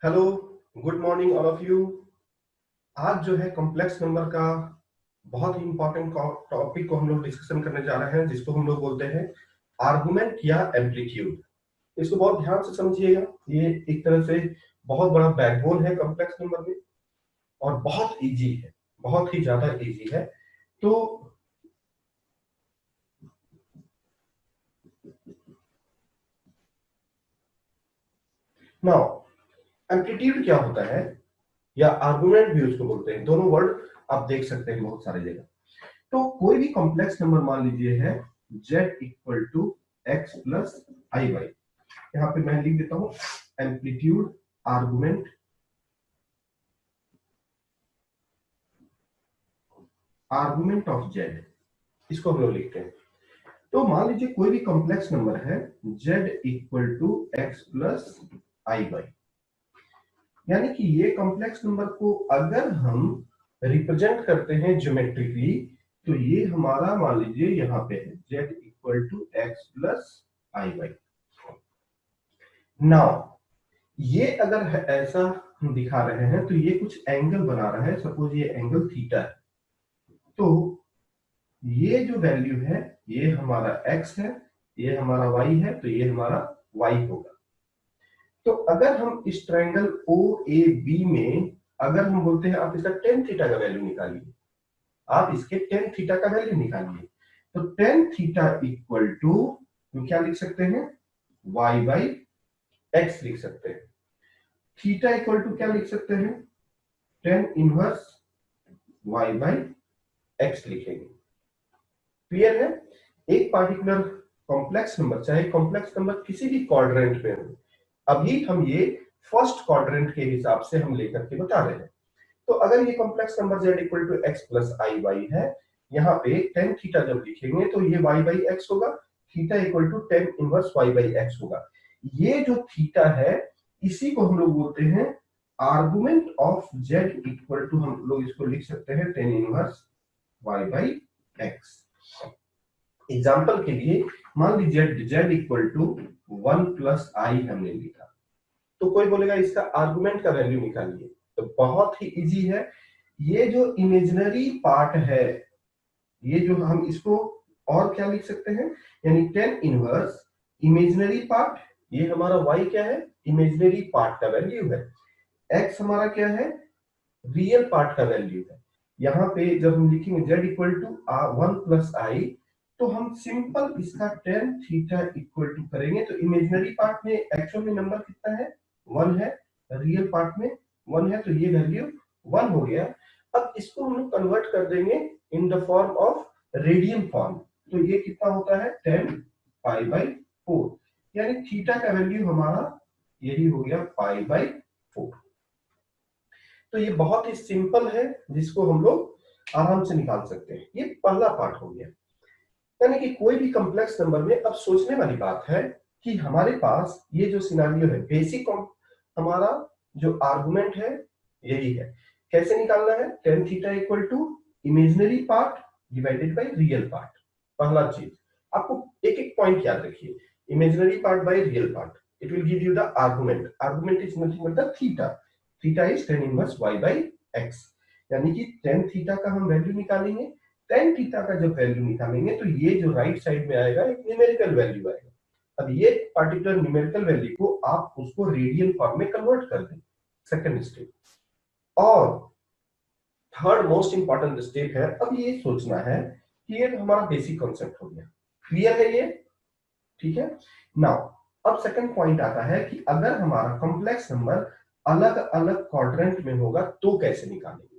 Hello, good morning all of you. आज जो है कॉम्प्लेक्स नंबर का बहुत ही इंपॉर्टेंट टॉपिक को हम लोग डिस्कशन करने जा रहे हैं, जिसको हम लोग बोलते हैं आर्गुमेंट या एम्पलीट्यूड। इसको बहुत ध्यान से समझिएगा। ये एक तरह से बहुत बड़ा बैकबोन है कॉम्प्लेक्स नंबर में और बहुत इजी है, बहुत ही ज्यादा इजी है। तो नाउ एम्पलीट्यूड क्या होता है या आर्गुमेंट भी उसको बोलते हैं, दोनों वर्ड आप देख सकते हैं बहुत सारी जगह। तो कोई भी कॉम्प्लेक्स नंबर मान लीजिए है z equal to x plus i y. यहां पे मैं लिख देता हूं amplitude argument argument of z, इसको हम लोग लिखते हैं। तो मान लीजिए कोई भी कॉम्प्लेक्स नंबर है z equal to x plus i y, यानी कि ये कॉम्प्लेक्स नंबर को अगर हम रिप्रेजेंट करते हैं ज्योमेट्रिकली, तो ये हमारा मान लीजिए यहां पे है z equal to x plus i y. Now ये अगर ऐसा हम दिखा रहे हैं तो ये कुछ एंगल बना रहा है, सपोज ये एंगल थीटा है। तो ये जो वैल्यू है ये हमारा x है, ये हमारा y है, तो ये हमारा y होगा। तो अगर हम इस ट्रायंगल ओ ए बी में अगर हम बोलते हैं आप इसका टेन थीटा का वैल्यू निकालिए, आप इसके टेन थीटा का वैल्यू निकालिए, तो टेन थीटा इक्वल टू हम क्या लिख सकते हैं y बाई एक्स लिख सकते हैं। थीटा इक्वल टू क्या लिख सकते हैं ten inverse y by x लिखेंगे। क्लियर है। एक पार्टिकुलर कॉम्प्लेक्स नंबर, चाहे कॉम्प्लेक्स नंबर किसी भी क्वाड्रेंट में हो, अभी हम ये फर्स्ट क्वाड्रेंट के हिसाब से हम लेकर के बता रहे हैं। तो अगर ये complex number z equal to x plus i y है, यहाँ पे टेन थीटा जब लिखेंगे तो ये y बाई एक्स होगा, theta equal to tan inverse y by x होगा। ये जो थीटा है इसी को हम लोग बोलते हैं argument of z equal to, हम लोग इसको लिख सकते हैं ten inverse y by x. Example के लिए मान लीजिए z equal to one plus i हमने लिखा, तो कोई बोलेगा इसका आर्गुमेंट का वैल्यू निकालिए, तो बहुत ही इजी है। ये जो इमेजिनरी पार्ट है, ये जो हम इसको और क्या लिख सकते हैं, यानी टेन इनवर्स इमेजिनरी पार्ट, ये हमारा y क्या है इमेजिनरी पार्ट का वैल्यू है, x हमारा क्या है रियल पार्ट का वैल्यू है। यहाँ पे जब हम लिखेंगे z equal to one plus i, तो हम सिंपल इसका टेन थीटा इक्वल टू करेंगे, तो इमेजिनरी पार्ट में एक्चुअल में नंबर कितना है वन है, रियल पार्ट में वन है, तो ये वैल्यू वन हो गया। अब इसको हम लोग कन्वर्ट कर देंगे in the form of radian form, तो ये कितना होता है टेन पाई बाई फोर, यानी थीटा का वैल्यू हमारा यही हो गया पाई बाई फोर। तो ये बहुत ही सिंपल है, जिसको हम लोग आराम से निकाल सकते हैं। ये पहला पार्ट हो गया। यानी कि कोई भी कॉम्प्लेक्स नंबर में अब सोचने वाली बात है कि हमारे पास ये जो सिनारियो है, बेसिक हमारा जो आर्गुमेंट है यही है। कैसे निकालना है tan theta equal to imaginary part divided by real part. पहला चीज आपको एक एक पॉइंट याद रखिए, imaginary part by real part, it will give you the argument. Argument is nothing but the theta, theta is tan inverse y by x, यानी कि tan theta का हम वैल्यू निकालेंगे। टेन थीटा का जब वैल्यू निकालेंगे तो ये जो राइट साइड में आएगा एक न्यूमेरिकल वैल्यू आएगा। अब ये पर्टिकुलर न्यूमेरिकल वैल्यू को आप उसको रेडियन फॉर्म में कन्वर्ट कर दें, सेकंड स्टेप। और थर्ड मोस्ट इंपॉर्टेंट स्टेप है, अब ये सोचना है कि ये तो हमारा बेसिक कॉन्सेप्ट हो गया, क्लियर है ये, ठीक है। नाउ अब सेकंड पॉइंट आता है कि अगर हमारा कॉम्प्लेक्स नंबर अलग अलग क्वाड्रेंट में होगा तो कैसे निकालेंगे।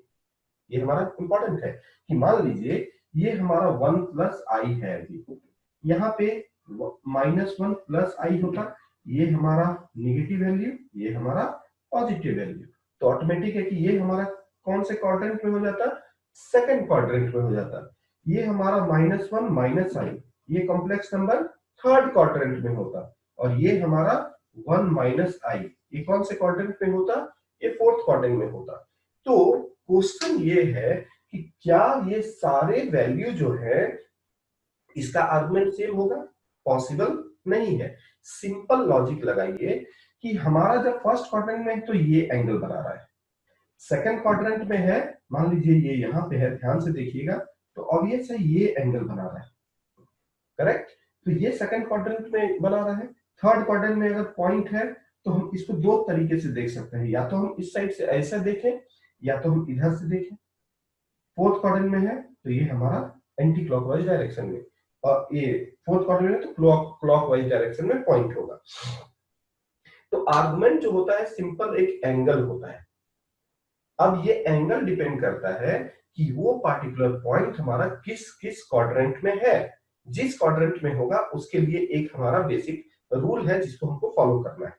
ये हमारा इंपॉर्टेंट है कि मान लीजिए ये हमारा वन प्लस आई है, अभी यहाँ पे माइनस वन प्लस आई होता, ये हमारा नेगेटिव वैल्यू, ये हमारा पॉजिटिव वैल्यू, तो ऑटोमेटिक है कि ये हमारा कौन से क्वाड्रेंट में हो जाता, सेकंड क्वाड्रेंट में हो जाता। ये हमारा माइनस वन माइनस आई, ये कॉम्प्लेक्स नंबर थर्ड क्वाड्रेंट में होता, और ये हमारा वन माइनस आई, ये कौन से क्वाड्रेंट में होता, ये फोर्थ क्वाड्रेंट में होता। तो क्वेश्चन ये है कि क्या ये सारे वैल्यू जो है इसका आर्गुमेंट सेम होगा, पॉसिबल नहीं है। सिंपल लॉजिक लगाइए कि हमारा जब फर्स्ट क्वाड्रेंट में है तो ये एंगल बना रहा है, सेकंड क्वाड्रेंट में है, मान लीजिए ये यहां पे है, ध्यान से देखिएगा, तो ऑब्वियस है ये एंगल बना रहा है, करेक्ट। तो ये सेकंड क्वाड्रेंट में बना रहा है। थर्ड क्वाड्रेंट में अगर पॉइंट है तो हम इसको दो तरीके से देख सकते हैं, या तो हम इस साइड से ऐसे देखें या तो हम इधर से देखें। फोर्थ क्वाड्रेंट में है तो ये हमारा एंटी क्लॉकवाइज डायरेक्शन में, और ये फोर्थ क्वाड्रेंट में तो क्लॉकवाइज डायरेक्शन में पॉइंट होगा। तो आर्गुमेंट जो होता है सिंपल एक एंगल होता है। अब ये एंगल डिपेंड करता है कि वो पार्टिकुलर पॉइंट हमारा किस किस क्वाड्रेंट में है। जिस क्वाड्रेंट में होगा उसके लिए एक हमारा बेसिक रूल है जिसको हमको फॉलो करना है।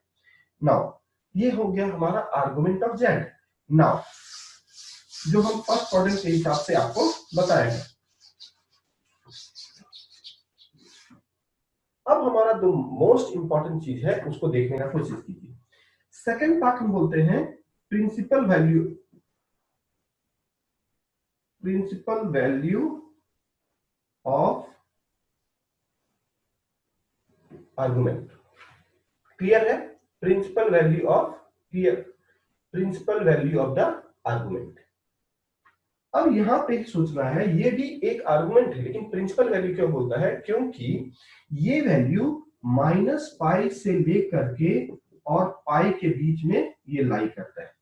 नाउ ये हो गया हमारा आर्गुमेंट ऑफ जेड। नाउ जो हम फर्स्ट क्वाड्रेंट के हिसाब से आपको बताएंगे, अब हमारा जो मोस्ट इंपॉर्टेंट चीज है उसको देखने का कोशिश कीजिए। सेकंड पार्ट हम बोलते हैं principal value of argument. Clear है? Principal value of the argument. अब यहां पे सोचना है ये भी एक आर्गुमेंट है, लेकिन प्रिंसिपल वैल्यू क्यों बोलता है? क्योंकि ये वैल्यू -पाई से लेकर के और पाई के बीच में ये लाई करता है।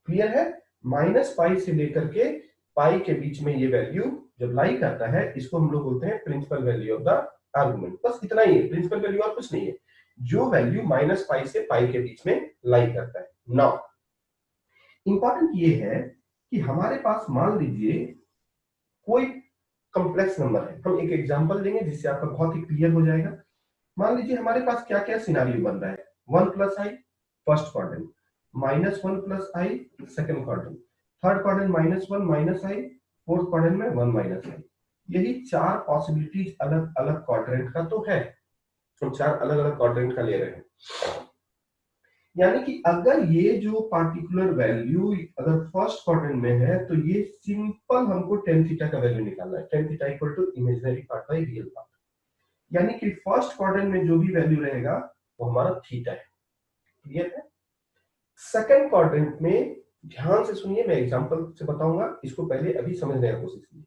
क्लियर है? -पाई से लेकर के पाई के बीच में ये वैल्यू जब लाई करता है, इसको हम लोग बोलते हैं principal value of the argument. बस इतना ही है, प्रिंसिपल वैल्यू और कुछ नहीं है, जो वैल्यू -पाई से पाई के बीच में लाई करता है। नाउ इंपॉर्टेंट ये है कि हमारे पास मान लीजिए कोई कॉम्प्लेक्स नंबर है। हम एक एग्जांपल लेंगे जिससे आपका बहुत ही क्लियर हो जाएगा। मान लीजिए हमारे पास क्या क्या सिनारियो बन रहा है। 1 + i first quadrant, -1 + i second quadrant, third quadrant -1 - i, fourth quadrant में 1 - i। यही चार पॉसिबिलिटीज अलग अलग क्वाड्रेंट का तो है, हम चार अलग अलग क्वाड्रेंट का ले रहे हैं। यानी कि अगर ये जो पार्टिकुलर वैल्यू अगर फर्स्ट क्वाड्रेंट में है तो ये सिंपल हमको tan थीटा का वैल्यू निकालना है। tan theta equal to imaginary part by real part. यानी कि फर्स्ट क्वाड्रेंट में जो भी वैल्यू रहेगा वो हमारा थीटा है। क्लियर है? सेकंड क्वाड्रेंट में ध्यान से सुनिए, मैं एग्जांपल से बताऊंगा, इसको पहले अभी समझने की कोशिश कीजिए।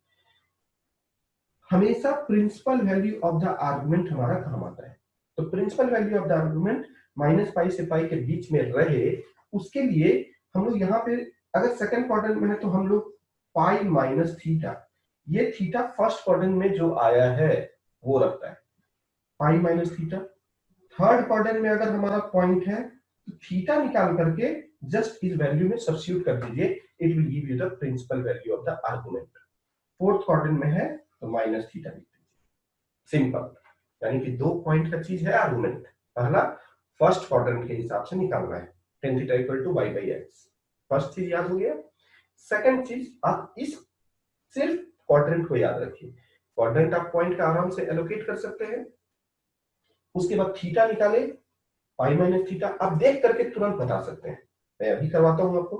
हमेशा principal value of the argument हमारा काम आता है। तो principal value of the argument -pi से पाई के बीच में रहे, उसके लिए हम लोग यहाँ पे अगर सेकंड क्वाड्रेंट में है तो हम लोग पाई माइनस थीटा, ये थीटा फर्स्ट क्वाड्रेंट में जो आया है वो रखता है, पाई माइनस थीटा। थर्ड क्वाड्रेंट में अगर हमारा पॉइंट है तो थीटा निकाल करके जस्ट इस वैल्यू में सब्स्टिट्यूट कर दीजिए, it will give you the principal value of the argument. Fourth quadrant में है तो माइनस थीटा लिख दीजिए। सिंपल, यानी कि दो पॉइंट का चीज है आर्गुमेंट। पहला फर्स्ट क्वाड्रेंट के हिसाब से निकालना है, tan theta equal to y/x। First चीज याद हो गया। सेकंड चीज, आप इस सिर्फ क्वाड्रेंट को याद रखिए। क्वाड्रेंट आप पॉइंट का आराम से एलोकेट कर सकते हैं। उसके बाद थीटा निकाले, पाई माइनस थीटा। आप देख करके तुरंत बता सकते हैं, मैं अभी करवाता हूं आपको।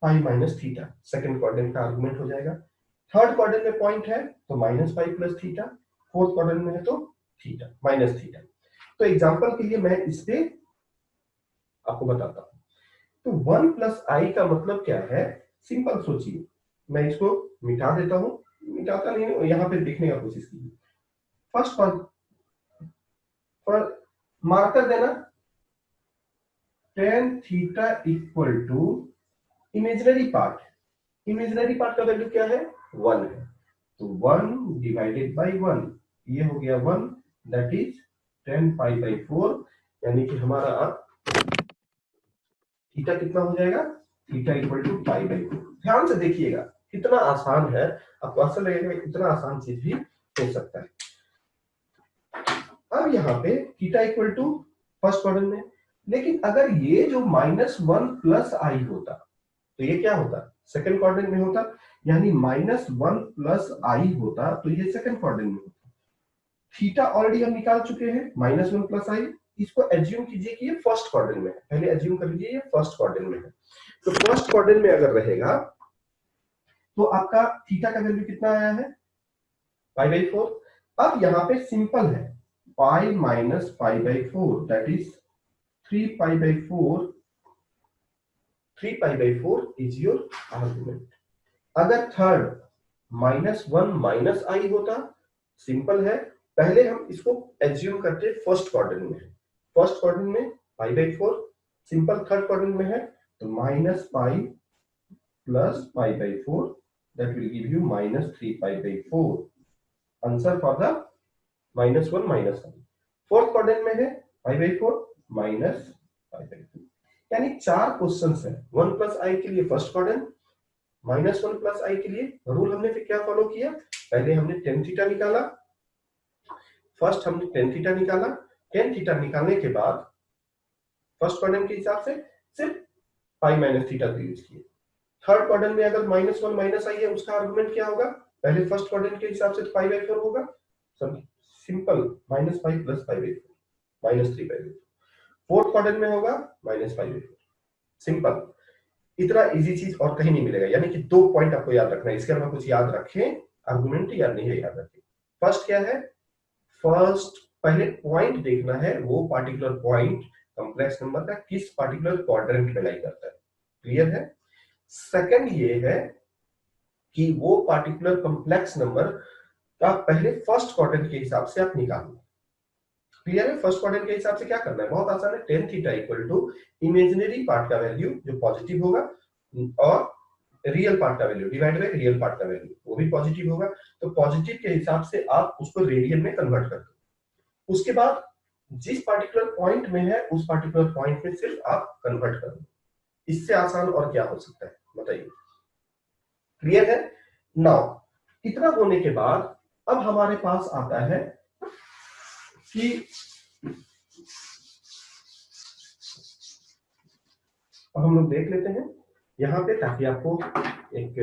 पाई माइनस थीटा सेकंड क्वाड्रेंट का आर्गुमेंट हो जाएगा। थर्ड क्वाड्रेंट में पॉइंट है तो -पाई प्लस थीटा, फोर्थ क्वाड्रेंट में है तो थीटा माइनस थीटा। तो एग्जांपल के लिए मैं इस पे आपको बताता हूं। तो 1 + i का मतलब क्या है? सिंपल सोचिए, मैं इसको मिटा देता हूं, मिटाता नहीं हूं, यहां पे देखने का कोशिश कीजिए। फर्स्ट पर मार्कर देना, tan theta equal to imaginary part. Imaginary part का वैल्यू क्या है? 1 है, तो 1/1, ये हो गया 1, दैट इज tan π/4। यानी कि हमारा थीटा कितना हो जाएगा? Theta equal to π/4। ध्यान से देखिएगा, कितना आसान है। आपको ऐसा लगेगा इतना आसान चीज भी हो सकता है। अब यहाँ पे theta equal to first quadrant में, लेकिन अगर ये जो -1 + i होता तो ये क्या होता? सेकंड क्वाड्रेंट में होता। यानी -1 + i होता तो ये सेकंड क्वाड्रेंट में होता। थीटा ऑलरेडी हम निकाल चुके हैं, -1 + i। इसको एज्यूम कीजिए कि ये फर्स्ट क्वाड्रेंट में है। पहले एज्यूम कर लीजिए ये फर्स्ट क्वाड्रेंट में है। तो फर्स्ट क्वाड्रेंट में अगर रहेगा तो आपका थीटा का वैल्यू कितना आया है? π/4। अब यहाँ पे सिंपल है, pi minus pi by 4, that is 3 pi by 4. 3 pi by 4 is your argument. अगर थर्ड -1 माइनस आई होता, सिंपल है, पहले हम इसको एज्यूम करते फर्स्ट क्वाड्रेंट में। फर्स्ट क्वाड्रेंट में pi by 4, simple third quadrant में है तो minus pi plus pi by 4, that will give you minus 3 pi by 4। Answer for the -1 minus I. Fourth quadrant में है pi by 4 minus pi by 4, यानी 4 questions है। 1 plus आई के लिए first quadrant, -1 plus आई के लिए रूल हमने फिर क्या फॉलो किया, पहले हमने टेन थीटा निकाला। फर्स्ट हमने टेन थीटा निकाला, टेन थीटा निकालने के बाद फर्स्ट क्वाड्रेंट के हिसाब से सिर्फ पाई माइनस थीटा को यूज किए। थर्ड क्वाड्रेंट में अगर -1 माइनस आई है, उसका आर्गुमेंट क्या होगा, पहले फर्स्ट क्वाड्रेंट के हिसाब से तो पाई बाई 4 होगा, सब simple minus pi plus pi by 4 minus 3 pi by 4। Fourth quadrant में होगा माइनस पाई बाई 4, सिंपल। इतना इजी चीज और कहीं नहीं मिलेगा, यानी कि 2 पॉइंट आपको याद रखना है, इसके अलावा कुछ याद रखें, आर्गुमेंट याद नहीं है, याद रखें। फर्स्ट क्या है, फर्स्ट पहले पॉइंट देखना है, वो पार्टिकुलर पॉइंट कॉम्प्लेक्स नंबर का किस पार्टिकुलर क्वाड्रेंट में लाई करता है, क्लियर है। सेकंड ये है कि वो पार्टिकुलर कॉम्प्लेक्स नंबर का पहले फर्स्ट क्वाड्रेंट के हिसाब से आप निकालना, क्लियर है। फर्स्ट क्वाड्रेंट के हिसाब से क्या करना है, बहुत आसान है, tan theta equal to imaginary part का वैल्यू जो पॉजिटिव होगा और रियल पार्ट का value divide by real part का वैल्यू वो भी पॉजिटिव होगा, तो पॉजिटिव के हिसाब से आप उसको रेडियन में कन्वर्ट कर दो। उसके बाद जिस पार्टिकुलर पॉइंट में है उस पार्टिकुलर पॉइंट में सिर्फ आप कन्वर्ट कर दो। इससे आसान और क्या हो सकता है बताइए, क्लियर है। नाउ इतना होने के बाद अब हमारे पास आता है कि अब हम लोग देख लेते हैं यहां पे, ताकि आपको एक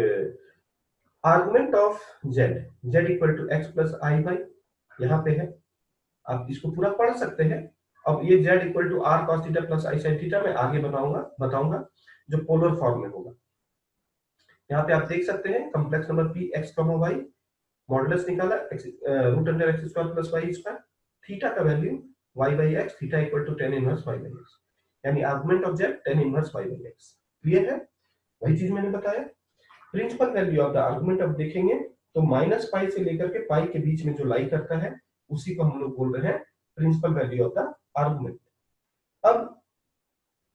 argument of z equal to x plus i y यहां पे है, आप इसको पूरा पढ़ सकते हैं। अब ये z equal to r cos theta plus i sine theta मैं आगे बताऊंगा जो पोलर फॉर्म में होगा। यहाँ पे आप देख सकते हैं complex number p x, y modulus निकाला root under x square plus y square, theta का value y by x, theta equal to tan inverse y by x, यानी argument of z tan inverse y by x, clear है। वही चीज मैंने बताया। Principal value of the argument अब देखेंगे तो माइनस पाई से लेकर के पाई के बीच में जो लाई करता है उसी को हम लोग बोल रहे हैं principal value of the argument. अब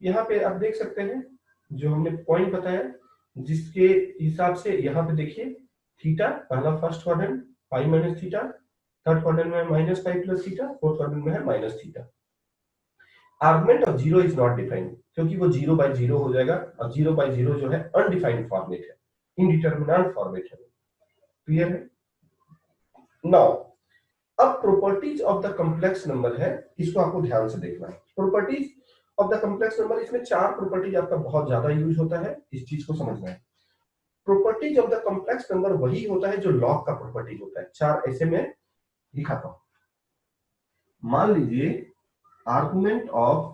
यहाँ पे आप देख सकते हैं जो हमने पॉइंट बताया, जिसके हिसाब से यहाँ पे देखिए थीटा पहला first quadrant pi minus theta, third quadrant में minus pi plus theta, fourth quadrant में है minus theta. Argument of zero is not defined, क्योंकि वो 0 बाय 0 हो जाएगा, और 0 बाय 0 जो है अनडिफाइंड फॉर्मेट है, इनडिटरमिनेंट फॉर्मेट है, क्लियर है। नाउ अब properties of the complex number है, इसको आपको ध्यान से देखना है। Properties of the complex number, इसमें 4 प्रॉपर्टीज आपका बहुत ज्यादा यूज होता है, इस चीज को समझना है। Properties of the complex number वही होता है जो लॉग का प्रॉपर्टीज होता है। 4 ऐसे में दिखाता हूं। मान लीजिए argument of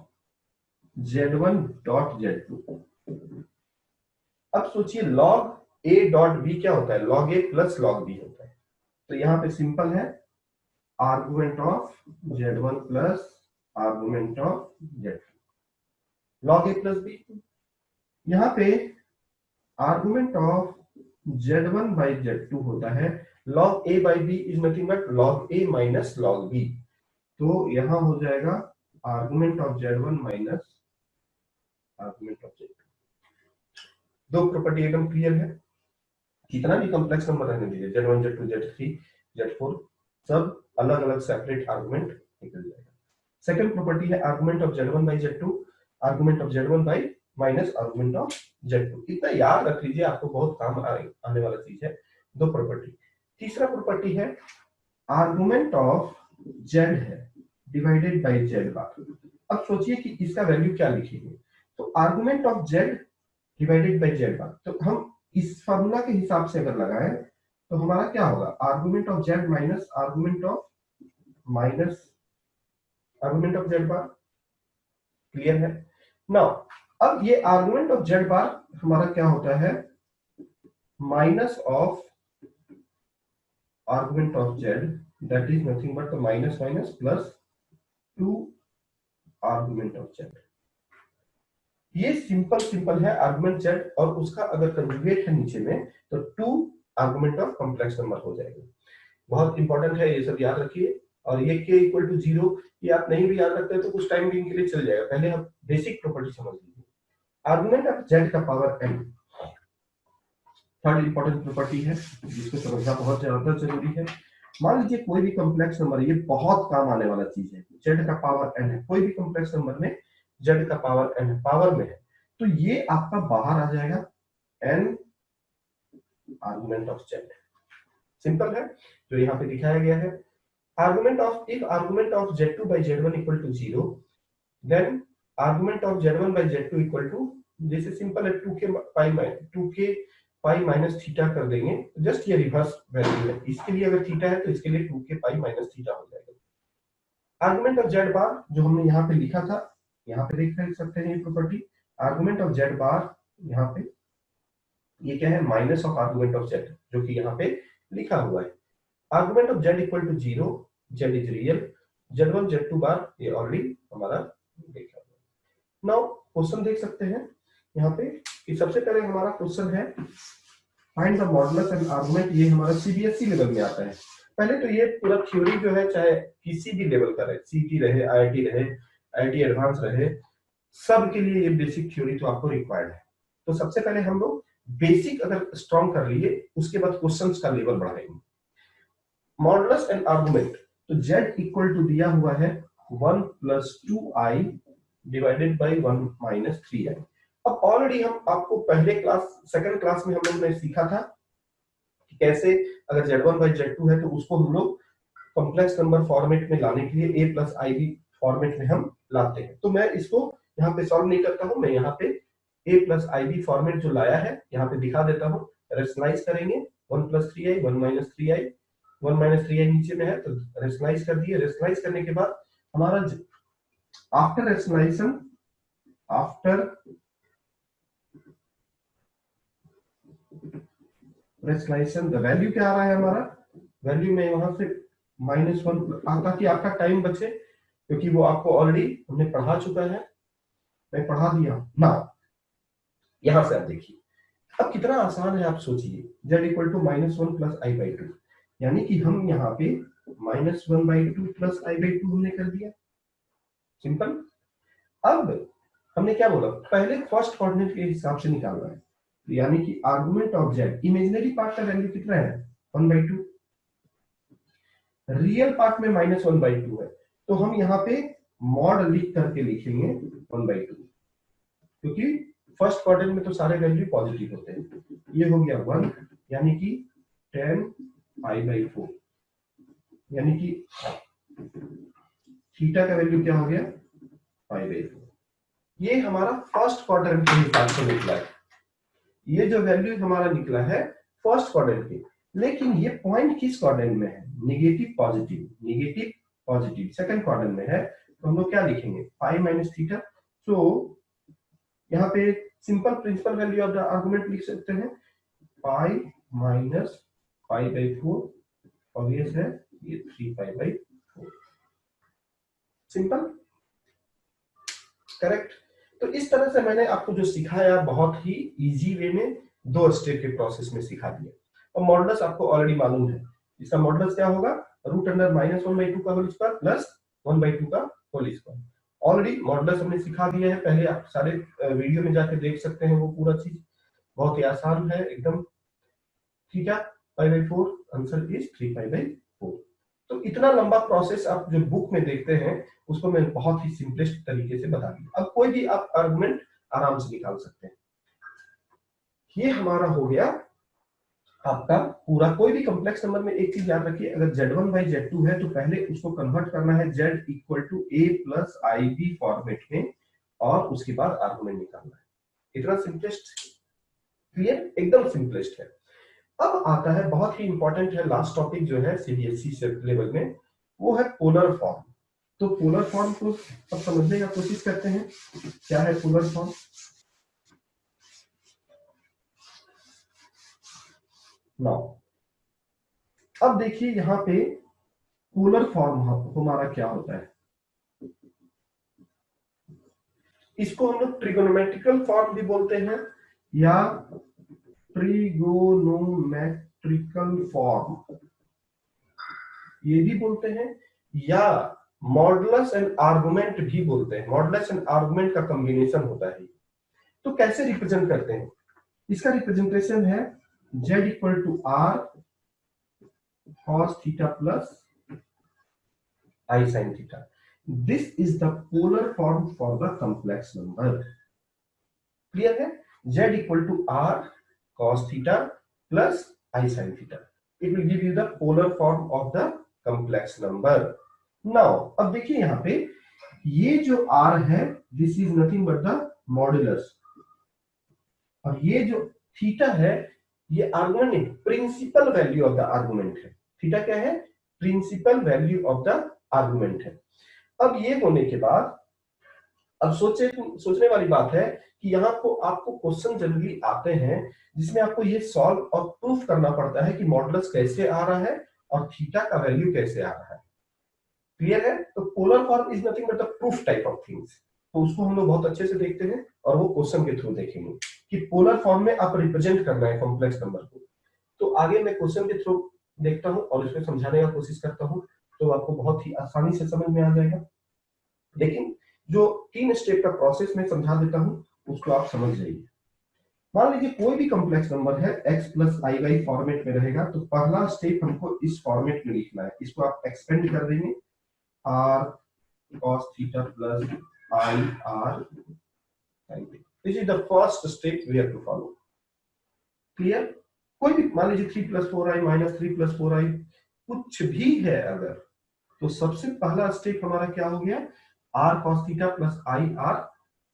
z1 dot z2, अब सोचिए लॉग a डॉट b क्या होता है, log a plus log b होता है, तो यहां पे सिंपल है argument of z1 plus argument of z2, log a plus b। यहां पे argument of z1 by z2 होता है log a by b is nothing but log a minus log b, तो यहां हो जाएगा argument of z1 minus argument of z2। दो property एकदम क्लियर है, कितना भी कॉम्प्लेक्स नंबर रहने दीजिए z1 z2 z3 z4 सब अलग अलग सेपरेट आर्गुमेंट निकल जाएगा। सेकंड प्रॉपर्टी है argument of z1 by z2, argument of z1 by minus argument of z2। इतना याद रख लीजिए, आपको बहुत काम आने वाला चीज है, दो प्रॉपर्टी। तीसरा प्रॉपर्टी है आर्गुमेंट ऑफ z है डिवाइडेड बाई z बार। अब सोचिए कि इसका वैल्यू क्या लिखेंगे, तो argument of z divided by z बार, तो हम इस फार्मूला के हिसाब से अगर लगाएं तो हमारा क्या होगा, argument of z minus argument of z bar, clear है। नाउ अब ये आर्गुमेंट ऑफ z बार हमारा क्या होता है, minus of argument of z that is nothing but minus minus plus 2 argument of z। ये सिंपल है आर्गुमेंट z, और उसका अगर कंजुगेट है नीचे में तो 2 आर्गुमेंट ऑफ कॉम्प्लेक्स नंबर हो जाएगा। बहुत इंपॉर्टेंट है, ये सब याद रखिए। और ये k इक्वल टू 0, ये आप नहीं भी याद रखते तो कुछ टाइम के लिए चल जाएगा। पहले आप बेसिक प्रॉपर्टी समझ लीजिए। आर्गुमेंट ऑफ z का power n third important property है जिसको समझना बहुत ज्यादा जरूरी है। मान लीजिए कोई भी कॉम्प्लेक्स नंबर, ये बहुत काम आने वाला चीज है, z का पावर n है, कोई भी कॉम्प्लेक्स नंबर में z का पावर n पावर में है, तो ये आपका बाहर आ जाएगा n argument of z। Simple है, जो यहाँ पे दिखाया गया है। Argument of, if argument of z2 by z1 equal to 0, then argument of z1 by z2 equal to, जैसे सिंपल है 2k पाई माइनस थीटा कर देंगे, जस्ट ये रिवर्स वैल्यू है। इसके लिए अगर थीटा है तो इसके लिए 2k पाई माइनस थीटा हो जाएगा। आर्गुमेंट ऑफ z बार जो हमने यहाँ पे लिखा था, यहाँ पे देख सकते हैं ये property. Argument of z bar यहाँ पे ये क्या है, minus of argument of z, जो कि यहाँ पे लिखा हुआ है। Argument of z equal to 0, z is real, z1 z2 bar ये ऑलरेडी हमारा देखा हुआ। नाउ क्वेश्चन देख सकते हैं यहाँ पे कि सबसे पहले हमारा क्वेश्चन है find the modulus and argument. ये हमारा सीबीएसई लेवल में आता है। पहले तो ये पूरा थ्योरी जो है, चाहे किसी भी लेवल का रहे, सीटी रहे, आईआईटी रहे, आईआईटी एडवांस रहे, सब के लिए ये बेसिक थ्योरी तो आपको रिक्वायर्ड है। तो सबसे पहले हम लोग बेसिक अगर स्ट्रॉन्ग कर लिए, उसके बाद क्वेश्चंस का लेवल बढ़ाएंगे। मॉडुलस एंड आर्गुमेंट, तो z इक्वल टू दिया हुआ है 1 plus 2i divided by 1 minus 3i। अब ऑलरेडी हम आपको पहले क्लास, सेकंड क्लास में हम लोग ने सीखा था कि कैसे अगर z1 बाई z2 है तो उसको हम लोग कॉम्प्लेक्स नंबर फॉर्मेट में लाने के लिए a plus i b format में हम लाते हैं। तो मैं इसको यहाँ पे सॉल्व नहीं करता हूँ, मैं यहाँ पे a plus i b format जो लाया है यहाँ पे दिखा देता हूँ। रेशनलाइज करेंगे, 1 plus 3i 1 minus 3i, 1 minus 3i नीचे में है तो रेशनलाइज कर दिए। रेशनलाइज करने के बाद हमारा after rationalisation, after rationalisation the value क्या आ रहा है हमारा, वैल्यू में वहां से -1, ताकि आपका टाइम बचे, क्योंकि वो आपको ऑलरेडी हमने पढ़ा चुका है, मैं पढ़ा दिया ना। यहां से आप देखिए अब कितना आसान है, आप सोचिए z equal to -1 plus i by 2, यानी कि हम यहाँ पे -1/2 प्लस आई बाई 2 हमने कर दिया। सिंपल। अब हमने क्या बोला, पहले फर्स्ट कोऑर्डिनेट के हिसाब से निकालना है, यानी कि argument of z, imaginary part का वैल्यू कितना है 1/2, रियल पार्ट में -1/2 है, तो हम यहाँ पे मॉड लिख करके लिखेंगे 1/2, क्योंकि फर्स्ट क्वाड्रेंट में तो सारे वैल्यू पॉजिटिव होते हैं। ये हो गया 1, यानी कि 10 π/4, यानी कि थीटा का वैल्यू क्या हो गया π/4। ये हमारा फर्स्ट क्वाड्रेंट के हिसाब से निकला है। ये जो वैल्यू हमारा निकला है फर्स्ट क्वाड्रेंट के, लेकिन ये पॉइंट किस क्वाड्रेंट में है, negative positive, negative positive second quadrant में है, तो हम लोग क्या लिखेंगे पाई माइनस थीटा। तो यहाँ पे simple principal value of the argument लिख सकते हैं पाई माइनस π/4, और ये है ये 3π/4। Simple, correct. तो इस तरह से मैंने आपको जो सिखाया बहुत ही इजी वे में 2 स्टेप के प्रोसेस में सिखा दिया। और मॉडुलस आपको ऑलरेडी मालूम है, इसका मॉडुलस क्या होगा, √(-1/2 का होल स्क्वायर प्लस 1/2 का होल स्क्वायर। ऑलरेडी मॉडुलस हमने सिखा दिया है, पहले आप सारे वीडियो में जाके देख सकते हैं वो पूरा चीज, बहुत ही आसान है एकदम। ठीक है, π/4 आंसर इज 3π/4। तो इतना लंबा प्रोसेस आप जो बुक में देखते हैं उसको मैं बहुत ही सिंपलेस्ट तरीके से बता दिया। अब कोई भी आप आर्गुमेंट आराम से निकाल सकते हैं। ये हमारा हो गया आपका पूरा। कोई भी कॉम्प्लेक्स नंबर में एक चीज याद रखिए, अगर z1 बाई z2 है तो पहले उसको कन्वर्ट करना है z equal to a plus i b format में, और उसके बाद आर्गुमेंट निकालना है। इतना सिंपलेस्ट, क्लियर, एकदम सिंपलेस्ट है। अब आता है बहुत ही इंपॉर्टेंट है, लास्ट टॉपिक जो है सीबीएसई से लेवल में, वो है पोलर फॉर्म। तो पोलर फॉर्म को अब समझने का कोशिश करते हैं, क्या है पोलर फॉर्म। नाउ अब देखिए यहाँ पे पोलर फॉर्म हमारा क्या होता है, इसको हम लोग ट्रिगोनोमेट्रिकल फॉर्म भी बोलते हैं या ट्रिगोनोमेट्रिकल फॉर्म ये भी बोलते हैं, या मॉडुलस एंड आर्गुमेंट भी बोलते हैं। मॉडुलस एंड आर्गुमेंट का कॉम्बिनेशन होता है। तो कैसे रिप्रेजेंट करते हैं, इसका रिप्रेजेंटेशन है z equal to r cos theta plus i sin theta. This is the polar form for the complex number. Clear है? z equal to r cos theta plus i sin theta, it will give you the polar form of the complex number. Now अब देखिए यहां पे ये जो r है this is nothing but the modulus, और ये जो थीटा है ये argument principal value of the argument है। थीटा क्या है? Principal value of the argument है। अब ये होने के बाद अब सोचने वाली बात है कि यहाँ को आपको क्वेश्चन जनरली आते हैं जिसमें आपको ये सॉल्व और प्रूफ करना पड़ता है कि मॉडुलस कैसे आ रहा है और थीटा का वैल्यू कैसे आ रहा है। क्लियर है? तो polar form is nothing but the proof type of things. तो उसको हम लोग बहुत अच्छे से देखते हैं और वो क्वेश्चन के थ्रू देखेंगे कि पोलर फॉर्म में आप रिप्रेजेंट करना है कॉम्प्लेक्स नंबर को। तो आगे मैं क्वेश्चन के थ्रू देखता हूं और इसको समझाने का कोशिश करता हूं, तो आपको बहुत ही आसानी से समझ में आ जाएगा। लेकिन जो 3 स्टेप का प्रोसेस मैं समझा देता हूं उसको आप समझ जाइए। मान लीजिए कोई भी कॉम्प्लेक्स नंबर है x plus i Y format में रहेगा, तो पहला स्टेप हमको इस फॉर्मेट में लिखना है। इसको आप एक्सपेंड कर देंगे r cos theta plus I r sin theta. This is the first step we have to follow. Clear? कोई भी मान लीजिए 3 plus 4i minus 3 plus 4i कुछ भी है अगर, तो सबसे पहला स्टेप हमारा क्या हो गया? r cos theta plus I r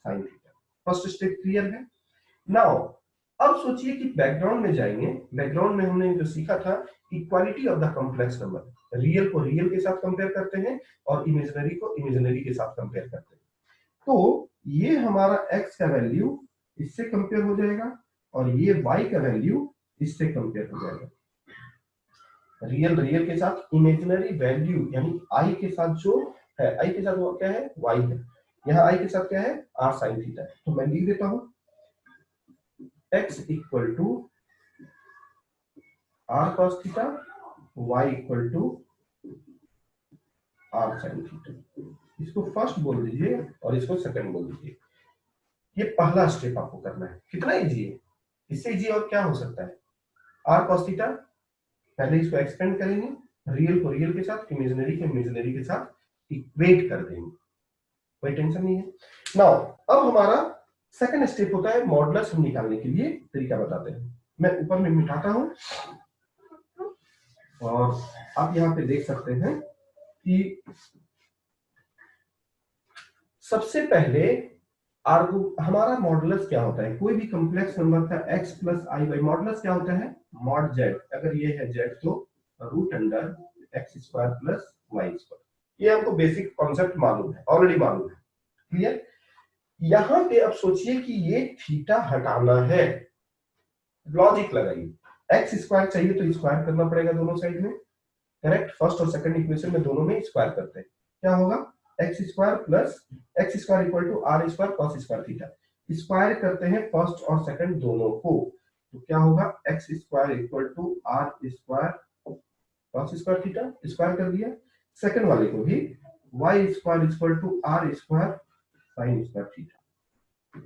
sin theta। First step clear है? नाउ अब सोचिए कि बैकग्राउंड में जाएंगे। बैकग्राउंड में हमने जो सीखा था equality of the complex number, real को रियल के साथ कंपेयर करते हैं और इमेजिनरी को इमेजिनरी के साथ कंपेयर करते हैं। तो ये हमारा x का वैल्यू इससे कंपेयर हो जाएगा और ये y का वैल्यू इससे कंपेयर हो जाएगा। रियल रियल के साथ इमेजिनरी वैल्यू यानी i के साथ जो है, i के साथ वो क्या है? y है। यहाँ i के साथ क्या है? r sin थीटा है। तो मैं लिख देता हूं x equal to r cos theta, y equal to r sin theta. इसको फर्स्ट बोल दीजिए और इसको सेकंड बोल दीजिए। ये पहला स्टेप आपको करना है। कितना इजी है? इससे इजी और क्या हो सकता है? r cos थीटा, पहले इसको एक्सपेंड करेंगे, रियल को रियल के साथ, इमेजिनरी को इमेजिनरी के साथ इक्वेट कर देंगे, कोई टेंशन नहीं है। नाउ अब हमारा सेकंड स्टेप होता है मॉडुलस हम निकालने के लिए तरीका बताते हैं। मैं ऊपर में मिटाता हूं और आप यहां पे देख सकते हैं कि सबसे पहले हमारा मॉडुलस क्या होता है? कोई भी कॉम्प्लेक्स नंबर का x plus i y modulus क्या होता है? Mod z। अगर ये है z तो root under x square plus y square. ये हमको बेसिक कॉन्सेप्ट मालूम है, ऑलरेडी मालूम है। क्लियर? यहां पे अब सोचिए कि ये थीटा हटाना है, लॉजिक लगाइए। एक्स स्क्वायर चाहिए तो स्क्वायर करना पड़ेगा दोनों साइड में, करेक्ट? फर्स्ट और सेकंड इक्वेशन में दोनों में स्क्वायर करते हैं, क्या होगा? X square plus x square equal to r square cos square theta. Square करते हैं फर्स्ट और सेकंड दोनों को, तो क्या होगा? X square equal to r square cos square theta, square कर दिया। सेकंड वाले को भी y square equal to r square sine square theta.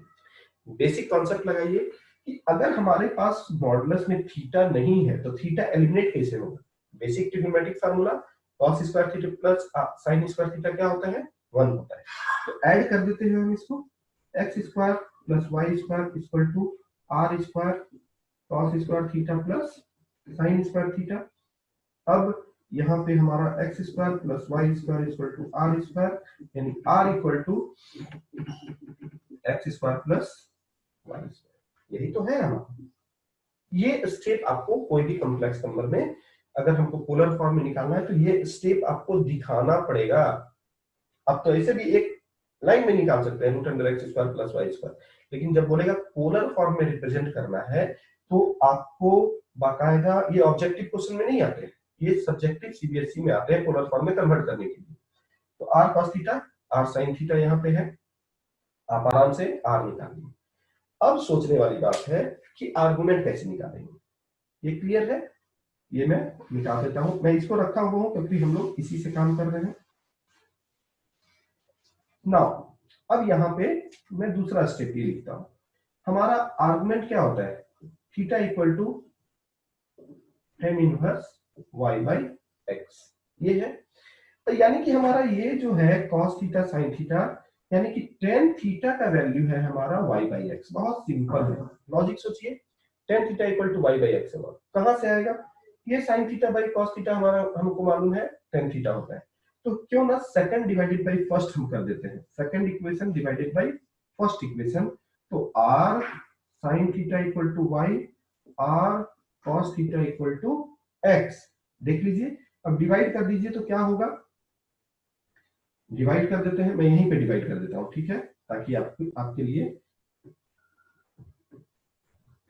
Basic concept लगाइए कि अगर हमारे पास मॉडुलस में थीटा नहीं है तो थीटा एलिमिनेट कैसे होगा? Basic trigonometric formula cos square theta plus sin square theta क्या होता है? 1 होता है। तो ऐड कर देते हैं हम इसको, x square plus y square equal to r square cos square theta plus sin square theta. अब यहाँ पे हमारा x square plus y square equal to r square, यानी r equal to x square plus y square. यही तो है हमारा। ये स्टेप आपको कोई भी कॉम्प्लेक्स नंबर में अगर हमको पोलर फॉर्म में निकालना है तो ये स्टेप आपको दिखाना पड़ेगा। आप तो ऐसे भी एक लाइन में निकाल सकते हैं root under x square plus y square, लेकिन जब बोलेगा पोलर फॉर्म में रिप्रेजेंट करना है तो आपको बाकायदा, ये ऑब्जेक्टिव क्वेश्चन में नहीं आते, ये सब्जेक्टिव सीबीएसई में आते हैं पोलर फॉर्म में कन्वर्ट करने के लिए। तो r cos theta, r sine theta यहाँ पे है, आप आराम से आर निकालिए। अब सोचने वाली बात है कि आर्गुमेंट कैसे निकालेंगे। ये क्लियर है, ये मैं मिटा देता हूं, मैं इसको रखा हुआ हूं क्योंकि हम लोग इसी से काम कर रहे हैं। नाउ अब यहाँ पे मैं दूसरा स्टेप ये लिखता हूं, हमारा आर्गुमेंट क्या होता है, theta equal to tan inverse y by x, ये है। तो यानी कि हमारा ये जो है cos थीटा sin थीटा, यानी कि tan थीटा का वैल्यू है हमारा y बाई एक्स। बहुत सिंपल है, लॉजिक सोचिए, tan theta equal to y by x है, कहां से आएगा, ये sin theta by cos theta हमारा हमको मालूम है tan थीटा होता है, तो क्यों ना सेकंड डिवाइडेड बाई फर्स्ट हम कर देते हैं, second equation divided by first equation. तो r sin theta equal to y, r cos theta equal to x, देख लीजिए। अब डिवाइड कर दीजिए तो क्या होगा, डिवाइड कर देते हैं, मैं यहीं पे डिवाइड कर देता हूं, ठीक है, ताकि आपके लिए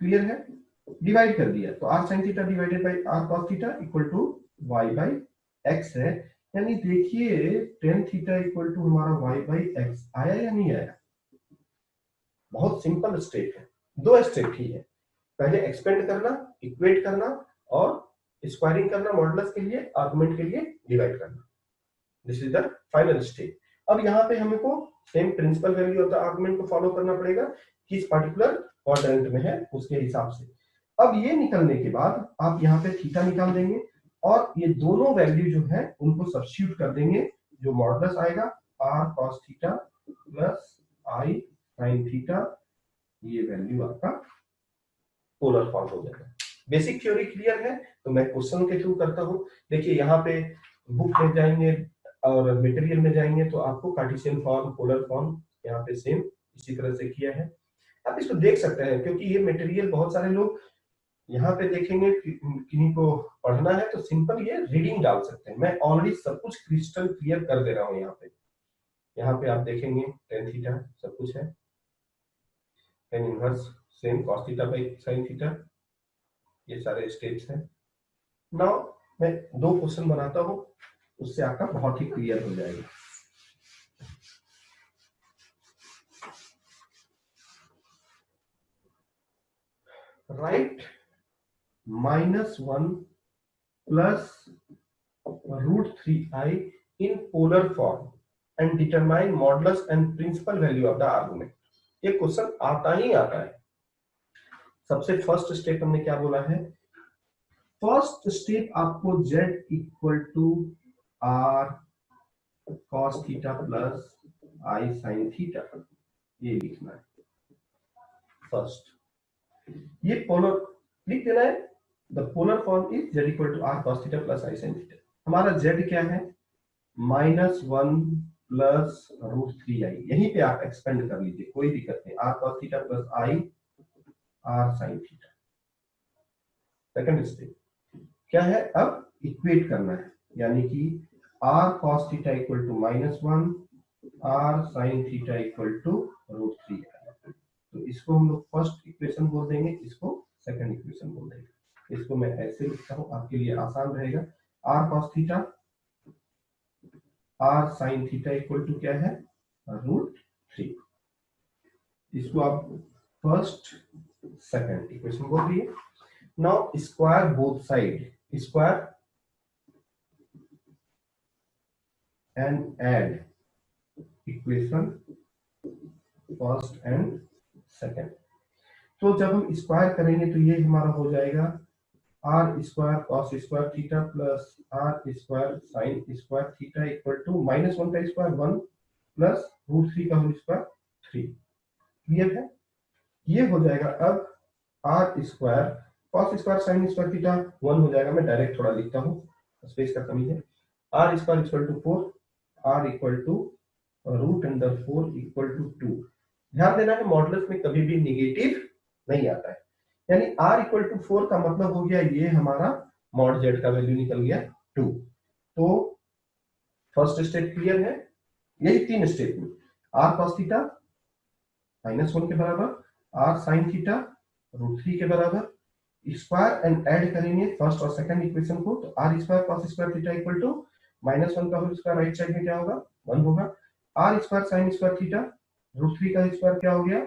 क्लियर है। डिवाइड कर दिया तो r sin theta divided by r cos theta equal to y by x है। यानी देखिए tan थीटा इक्वल टू हमारा y बाई एक्स आया या नहीं आया। बहुत सिंपल स्टेप है, दो स्टेप ही है, पहले एक्सपेंड करना, इक्वेट करना और स्क्वायरिंग करना मॉडुलस के लिए, आर्गुमेंट के लिए डिवाइड करना। This is the final step. अब यहाँ पे हमको same principal value of the argument को फॉलो करना पड़ेगा, किस पर्टिकुलर क्वाड्रेंट में है उसके हिसाब से। अब ये निकलने के बाद आप यहाँ पे थीटा निकाल देंगे और ये दोनों वैल्यू जो है उनको सब्स्टिट्यूट कर देंगे, जो मॉडुलस आएगा r cos theta plus i sin theta, ये वैल्यू आपका पोलर फॉर्म हो जाएगा। बेसिक थ्योरी क्लियर है, तो मैं क्वेश्चन के थ्रू करता हूं। देखिए यहाँ पे बुक में जाएंगे और मटेरियल में जाएंगे तो आपको कार्टेशियन फॉर्म, पोलर फॉर्म यहाँ पे सेम इसी तरह से किया है, आप इसको देख सकते हैं। क्योंकि ये मटेरियल बहुत सारे लोग यहाँ पे देखेंगे, किन्हीं को पढ़ना है तो सिंपल ये रीडिंग डाल सकते हैं, मैं ऑलरेडी सब कुछ क्रिस्टल क्लियर कर दे रहा हूँ। यहाँ पे आप देखेंगे tan थीटा सब कुछ है, tan inverse same cos theta by sin theta, ये सारे स्टेप्स हैं। नाउ मैं दो क्वेश्चन बनाता हूं, उससे आपका बहुत ही क्लियर हो जाएगा। Write -1 plus √3i in polar form and determine modulus and principal value of the argument. ये क्वेश्चन आता ही आता है। सबसे फर्स्ट स्टेप हमने क्या बोला है, फर्स्ट स्टेप आपको z equal to r cos theta plus i sin theta ये लिखना है। फर्स्ट ये पोलर लिख देना है, the polar form is z equal to r cos theta plus i sin theta. हमारा z क्या है, -1 प्लस √3i, यहीं पे आप एक्सपेंड कर लीजिए, कोई दिक्कत नहीं, r cos theta plus i r sin theta. Second step क्या है, अब इक्वेट करना है, यानी कि r cos theta equal to -1, r sin theta equal to √3i। तो इसको हम लोग फर्स्ट इक्वेशन बोल देंगे, इसको सेकंड इक्वेशन बोल देंगे। इसको मैं ऐसे लिखता हूं, आपके लिए आसान रहेगा, r cos theta r sin theta equal to क्या है, √3। इसको आप फर्स्ट सेकंड इक्वेशन बोल दिए। Now square both side, square and add equation first and second. तो जब हम स्क्वायर करेंगे तो ये हमारा हो जाएगा r square cos square theta plus r square sin square theta equal to -1 का स्क्वायर 1 प्लस √3 का होल स्क्वायर 3। क्लियर है, ये हो जाएगा। अब r square cos square sin square theta 1 हो जाएगा, मैं डायरेक्ट थोड़ा लिखता हूँ, स्पेस का कमी है। r square equal to 4, r equal to √4 equal to 2। ध्यान देना है मॉडुलस में कभी भी नेगेटिव नहीं आता है, यानी r इक्वल टू 4 का मतलब हो गया ये हमारा मॉड z का वैल्यू निकल गया 2। तो फर्स्ट स्टेप क्लियर है, यही तीन स्टेप में r cos थीटा -1 के बराबर, r sin थीटा √3 के बराबर, स्क्वायर एंड ऐड करेंगे फर्स्ट और सेकंड इक्वेशन को, तो r square cos square theta equal to -1 का होल स्क्वायर, राइट साइड में क्या होगा 1 होगा। R square sine square theta √3 का स्क्वायर क्या हो गया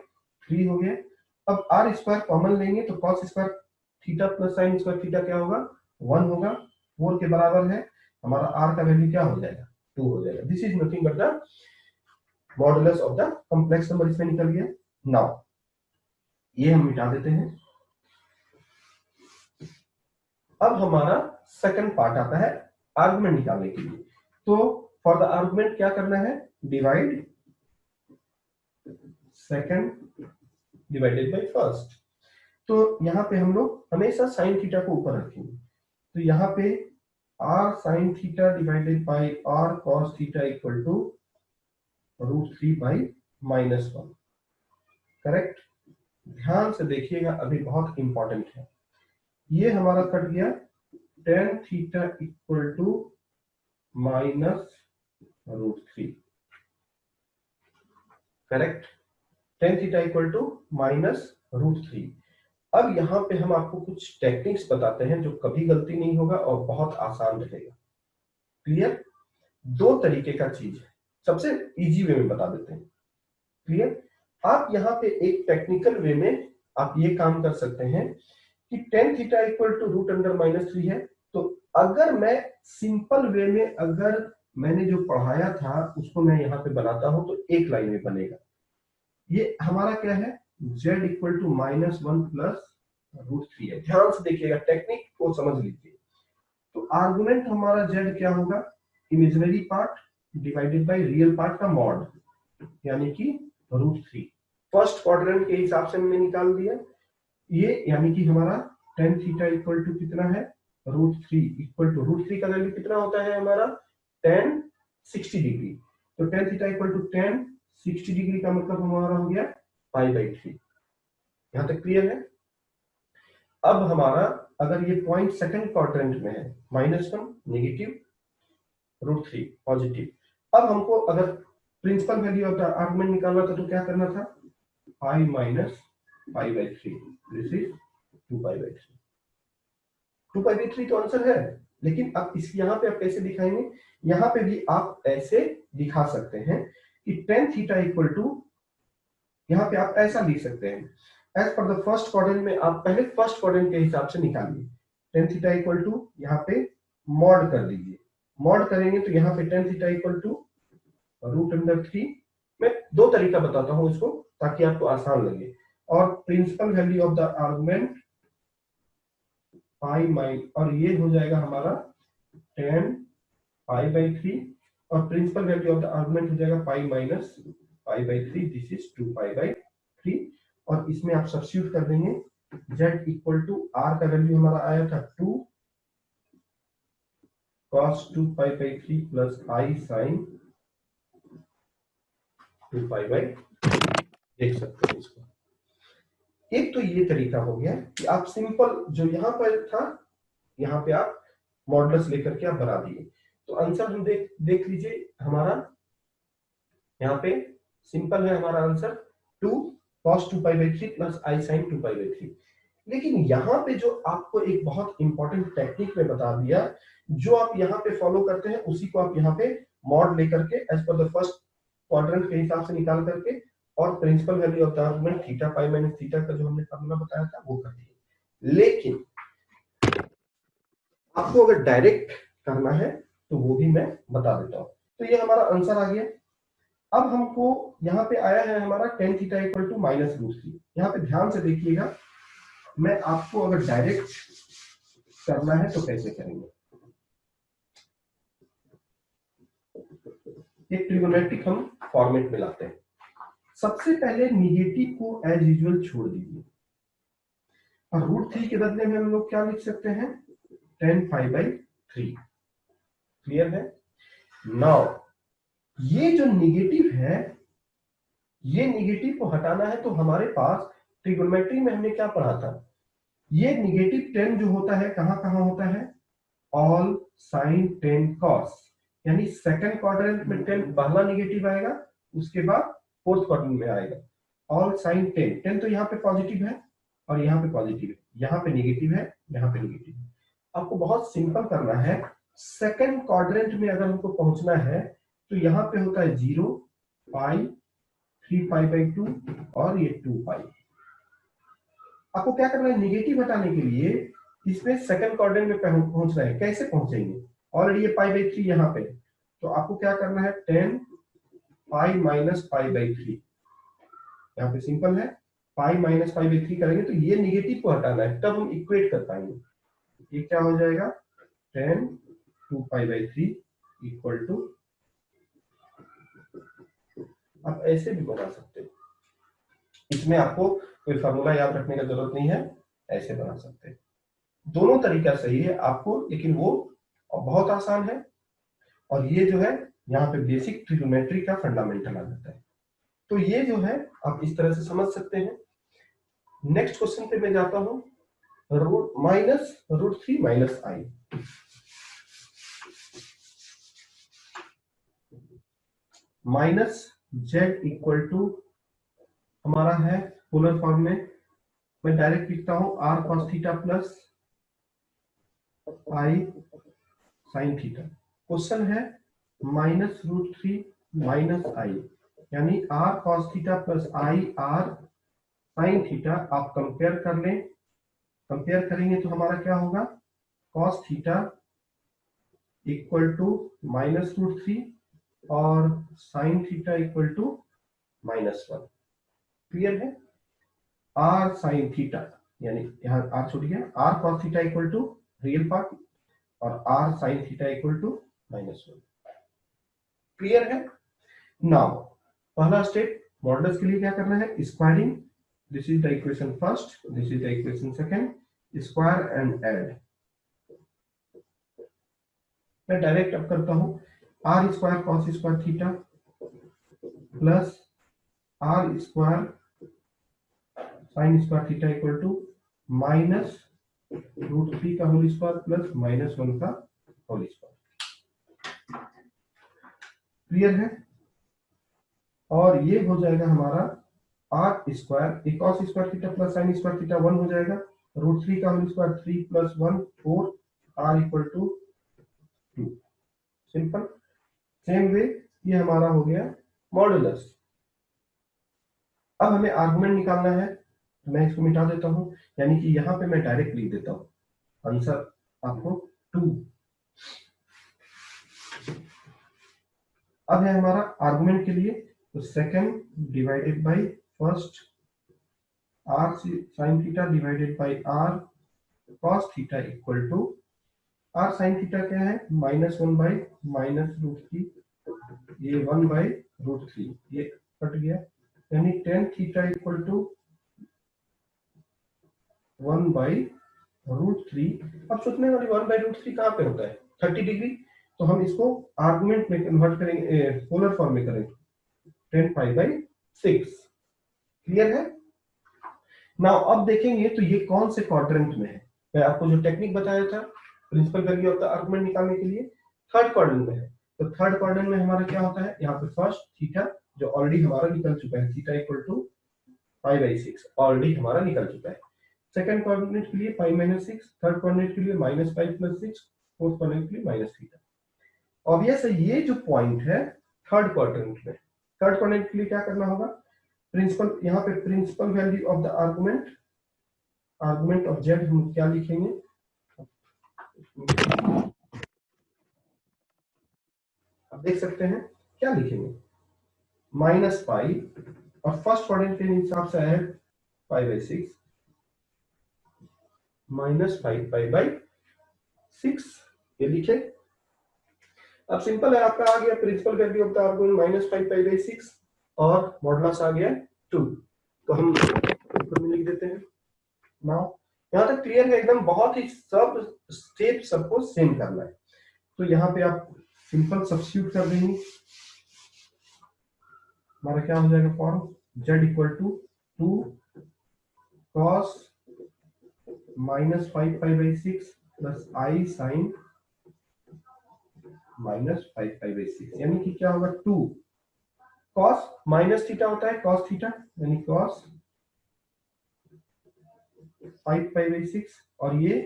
3 हो गया। अब आर स्क्वायर कॉमन लेंगे तो cos square theta plus sign square theta क्या होगा 1 होगा, 4 के बराबर है। हमारा आर का वैल्यू क्या हो जाएगा 2 हो जाएगा। This is nothing but the modulus of the complex number, इसमें निकल गया। नाउ ये हम मिटा देते हैं। अब हमारा सेकंड पार्ट आता है आर्गुमेंट निकालने के लिए। तो फॉर द आर्गुमेंट क्या करना है, divide second divided by first. तो यहां पे हम लोग हमेशा साइन थीटा को ऊपर रखेंगे, तो यहां पे r sine theta divided by r cos theta equal to √3 by -1। Correct. ध्यान से देखिएगा, अभी बहुत इंपॉर्टेंट है। ये हमारा कट गया tan theta equal to -√3। Correct. tan theta equal to -√3। अब यहां पे हम आपको कुछ टेक्निक्स बताते हैं जो कभी गलती नहीं होगा और बहुत आसान रहेगा। क्लियर। दो तरीके का चीज है, सबसे इजी वे में बता देते हैं। क्लियर। आप यहां पे एक टेक्निकल वे में आप ये काम कर सकते हैं कि tan थीटा इक्वल टू √3 है। तो अगर मैं सिंपल वे में, अगर मैंने जो पढ़ाया था उसको मैं यहां पे बनाता हूं तो एक लाइन में बनेगा। ये हमारा क्या है, z इक्वल टू -1 प्लस √3 है। ध्यान से देखिएगा, टेक्निक को समझ लीजिए। तो आर्गुमेंट हमारा z क्या होगा, imaginary part divided by real part का मॉड, यानी कि √3। फर्स्ट क्वाड्रेंट के हिसाब से मैंने निकाल दिया ये, यानी कि हमारा tan थीटा इक्वल टू कितना है √3 इक्वल टू √3 का वैल्यू कितना होता है हमारा tan 60 डिग्री। तो tan theta equal to tan 60 degree का मतलब हमारा हो गया π/3। यहां तक क्लियर है। अब हमारा अगर ये पॉइंट सेकंड क्वाड्रेंट में है, -1 नेगेटिव, √3 पॉजिटिव। अब हमको अगर principal value of the argument निकालना था तो क्या करना था, i माइनस π/3, दिस इज 2π/3। 2π/3 तो आंसर है, लेकिन अब इस यहाँ पे आप कैसे दिखाएंगे, यहाँ पे भी आप ऐसे दिखा सकते हैं कि tan थीटा इक्वल टू, यहाँ पे आप ऐसा लिख सकते हैं as per the first quadrant में। आप पहले फर्स्ट क्वाड्रेंट के हिसाब से निकालिए। tan थीटा इक्वल टू यहाँ पे मॉड कर दीजिए। मॉड करेंगे तो यहाँ पे tan थीटा इक्वल टू √3। मैं दो तरीका बताता हूं इसको ताकि आपको आसान लगे। और principal value of the argument और ये हो जाएगा हमारा tan π/3, और principal value of the argument हो जाएगा π माइनस π/3, दिस इज 2π/3। और इसमें आप सब्स्टिट्यूट कर देंगे, z इक्वल टू r का वैल्यू हमारा आया था 2 cos 2π/3 प्लस i sin 2π/, देख सकते हैं इसको। एक तो ये तरीका हो गया कि आप सिंपल जो यहां पर था, यहां पे आप मॉडुलस लेकर के आप बना दिए। तो आंसर हम देख लीजिए, हमारा यहाँ पे सिंपल है हमारा answer 2 cos 2π/3 plus i sin 2π/3। लेकिन यहाँ पे जो आपको एक बहुत इंपॉर्टेंट टेक्निक में बता दिया, जो आप यहाँ पे फॉलो करते हैं उसी को आप यहाँ पे मॉड लेकर के as per the first quadrant के हिसाब से निकाल करके, और principal value of the argument theta pi minus theta का जो हमने फार्मूला बताया था वो कर दिए। लेकिन आपको अगर डायरेक्ट करना है तो वो भी मैं बता देता हूं। तो ये हमारा आंसर आ गया। अब हमको यहाँ पे आया है हमारा tan थीटा इक्वल टू -√3। यहाँ पे ध्यान से देखिएगा, मैं आपको अगर डायरेक्ट करना है तो कैसे करेंगे। एक ट्रिगोनोमेट्रिक हम फॉर्मेट में लाते हैं। सबसे पहले निगेटिव को एज यूजुअल छोड़ दीजिए, और √3 के बदले में हम लोग क्या लिख सकते हैं, tan π/3। क्लियर है। नाउ ये जो निगेटिव है, ये निगेटिव को हटाना है तो हमारे पास ट्रिगोनोमेट्री में हमने क्या पढ़ा था, ये निगेटिव tan जो होता है कहां कहां होता है, ऑल साइन tan cos, यानी सेकंड क्वाड्रेंट में tan पहला निगेटिव आएगा, उसके बाद फोर्थ क्वाड्रेंट में आएगा ऑल साइन tan। tan तो यहाँ पे पॉजिटिव है और यहाँ पे पॉजिटिव है, यहाँ पे नेगेटिव है, यहाँ पे नेगेटिव है। आपको बहुत सिंपल करना है। सेकंड क्वाड्रेंट में अगर हमको पहुंचना है तो यहाँ पे होता है 0, पाई, 3π/2 और ये 2π। आपको क्या करना है, नेगेटिव हटाने के लिए इसमें सेकंड क्वाड्रेंट में पहुंचना है। कैसे पहुंचेंगे, ऑलरेडी ये π/3 यहाँ पे, तो आपको क्या करना है 10 पाई माइनस π/3। यहाँ पे सिंपल है, पाई माइनस π/3 करेंगे तो ये नेगेटिव को हटाना है, तब हम इक्वेट कर पाएंगे। ये क्या हो जाएगा 10 2π/3 इक्वल टू, आप ऐसे भी बना सकते हो, इसमें आपको कोई फार्मूला याद रखने का जरूरत नहीं है, ऐसे बना सकते हैं। दोनों तरीका सही है आपको, लेकिन वो बहुत आसान है। और ये जो है यहाँ पे बेसिक ट्रिग्नोमेट्री का फंडामेंटल आ जाता है। तो ये जो है आप इस तरह से समझ सकते हैं। नेक्स्ट क्वेश्चन पे मैं जाता हूं, -√3 minus i। Minus z equal to हमारा है पोलर फॉर्म में, मैं डायरेक्ट लिखता हूं r cos theta plus i sin theta. Question है -√3 माइनस i, यानी r cos theta plus i r sin theta. आप कंपेयर कर लें, कंपेयर करेंगे तो हमारा क्या होगा, cos थीटा इक्वल टू -√3 और sin theta equal to -1। Clear है, r sin थीटा, यानी यहाँ r छूट गया, r cos theta equal to real part और r sin theta equal to -1। Clear है। नाउ पहला स्टेप मॉडुलस के लिए क्या करना है, squaring. This is the equation first, this is the equation second, square and add. मैं डायरेक्ट अब करता हूं, r square cos square theta plus r square sin square theta equal to -√3 का होल स्क्वायर प्लस -1 का whole square. Clear है। और ये हो जाएगा हमारा r square cos square theta plus sin square theta 1 हो जाएगा, √3 का whole square 3 plus 1 4, r equal to 2। Simple. Same way ये हमारा हो गया मॉडुलस। अब हमें आर्गुमेंट निकालना है, तो मैं इसको मिटा देता हूं, यानी कि यहां पे मैं डायरेक्ट लिख देता हूं आंसर आपको 2। अब है हमारा आर्गुमेंट के लिए, तो second divided by first, r sin theta divided by r cos theta equal to, r sin theta क्या है -1 बाय -√3, ये 1/√3, ये कट गया, यानी tan थीटा इक्वल टू 1/√3। अब सोचने वाली 1/√3 कहाँ पे होता है, 30 डिग्री, तो हम इसको आर्गुमेंट में कन्वर्ट करेंगे, पोलर फॉर्म में करेंगे, 10π/6। क्लियर है। नाउ अब देखेंगे तो ये कौन से क्वाड्रेंट में है। मैं आपको जो टेक्निक बताया था principal value of the argument निकालने के लिए, थर्ड क्वाड्रेंट में है। तो थर्ड क्वाड्रेंट में हमारा क्या होता है, यहाँ पे फर्स्ट थीटा जो ऑलरेडी हमारा निकल चुका है, थीटा इक्वल टू π/6 ऑलरेडी हमारा निकल चुका है। सेकंड क्वाड्रेंट के लिए π-6, थर्ड क्वाड्रेंट के लिए -π+6, फोर्थ क्वाड्रेंट के लिए -थीटा। ऑब्वियस है ये जो पॉइंट है थर्ड क्वाड्रेंट में, थर्ड क्वाड्रेंट के लिए क्या करना होगा, प्रिंसिपल, यहाँ पे principal value of the argument, argument of z हम क्या लिखेंगे, आप देख सकते हैं क्या लिखेंगे, -π, और फर्स्ट क्वाड्रेंट के हिसाब से है π/6, -π/6, ये लिखे। अब सिंपल है, आपका आ गया principal value of the argument -π/6 और मॉडुलस आ गया 2। तो हम ऊपर में लिख देते हैं। नाउ यहाँ तक क्लियर है एकदम, बहुत ही सब स्टेप सबको सेम करना है। तो यहाँ पे आप सिंपल सब्स्टिट्यूट कर देंगे, हमारा क्या हो जाएगा form, z equal to 2 cos -5π/6 plus i sin -5π/6, यानी कि क्या होगा 2 cos माइनस थीटा होता है cos थीटा, यानी cos 5 पाई बाई 6 और ये